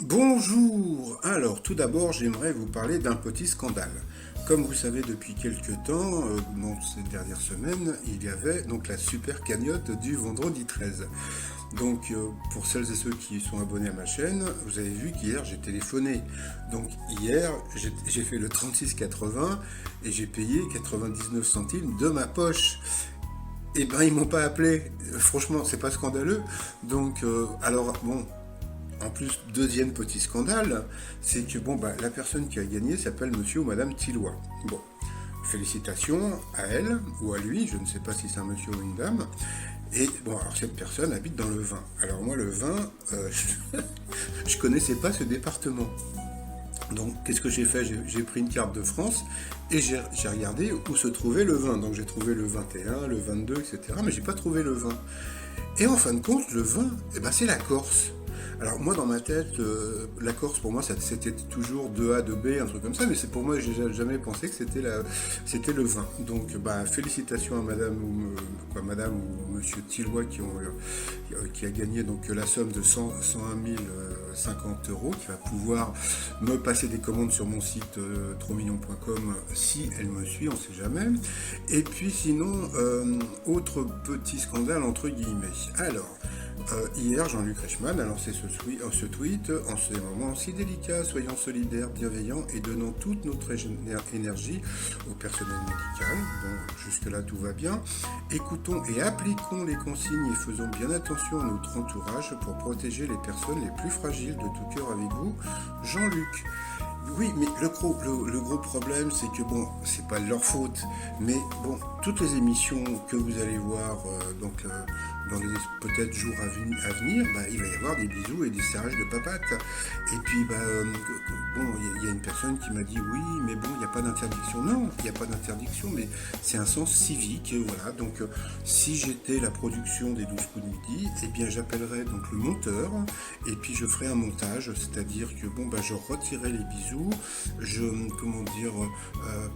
Bonjour! Alors, tout d'abord, j'aimerais vous parler d'un petit scandale. Comme vous savez, depuis quelques temps, dans ces dernières semaines, il y avait donc la super cagnotte du vendredi 13. Donc, pour celles et ceux qui sont abonnés à ma chaîne, vous avez vu qu'hier, j'ai téléphoné. Donc, hier, j'ai fait le 36,80 et j'ai payé 99 centimes de ma poche. Eh ben, ils m'ont pas appelé. Franchement, c'est pas scandaleux. Donc, alors, bon, en plus, deuxième petit scandale, c'est que bon, bah, la personne qui a gagné s'appelle monsieur ou madame Tillois. Bon, félicitations à elle ou à lui, je ne sais pas si c'est un monsieur ou une dame. Et bon, alors cette personne habite dans le vin. Alors moi, le vin, je connaissais pas ce département. Donc, qu'est-ce que j'ai fait? J'ai pris une carte de France et j'ai regardé où se trouvait le vin. Donc, j'ai trouvé le 21, le 22, etc. Mais j'ai pas trouvé le vin. Et en fin de compte, le vin, eh ben, c'est la Corse. Alors moi dans ma tête, la Corse pour moi c'était toujours 2A, 2B, un truc comme ça, mais c'est pour moi j'ai jamais pensé que c'était le vin. Donc bah félicitations à madame ou monsieur Tillois qui a gagné donc la somme de 101 050 euros, qui va pouvoir me passer des commandes sur mon site trotsmignon.com si elle me suit, on sait jamais. Et puis sinon, autre petit scandale entre guillemets. Alors, hier, Jean-Luc Reichmann a lancé ce tweet: en ces moments si délicats, soyons solidaires, bienveillants et donnons toute notre énergie au personnel médical. Bon, jusque-là, tout va bien. Écoutons et appliquons les consignes et faisons bien attention à notre entourage pour protéger les personnes les plus fragiles. De tout cœur avec vous, Jean-Luc. Oui, mais le gros problème, c'est que bon, c'est pas de leur faute, mais bon, toutes les émissions que vous allez voir, dans les peut-être jours à venir, bah, il va y avoir des bisous et des serrages de papates. Et puis, bah, bon, il y a une personne qui m'a dit oui, mais bon, il n'y a pas d'interdiction. Non, il n'y a pas d'interdiction, mais c'est un sens civique, voilà. Donc, si j'étais la production des 12 coups de midi, eh bien, j'appellerais donc le monteur, et puis je ferais un montage, c'est-à-dire que bon, bah, je retirerais les bisous, comment dire,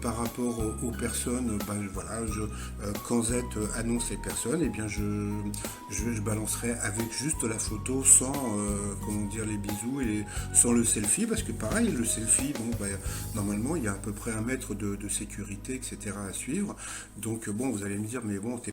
par rapport aux personnes, bah, voilà, quand Z annonce les personnes, eh bien, je balancerai avec juste la photo sans comment dire les bisous et sans le selfie, parce que pareil le selfie, bon bah, normalement il y a à peu près 1 mètre de sécurité, etc. à suivre. Donc bon, vous allez me dire mais bon, t'es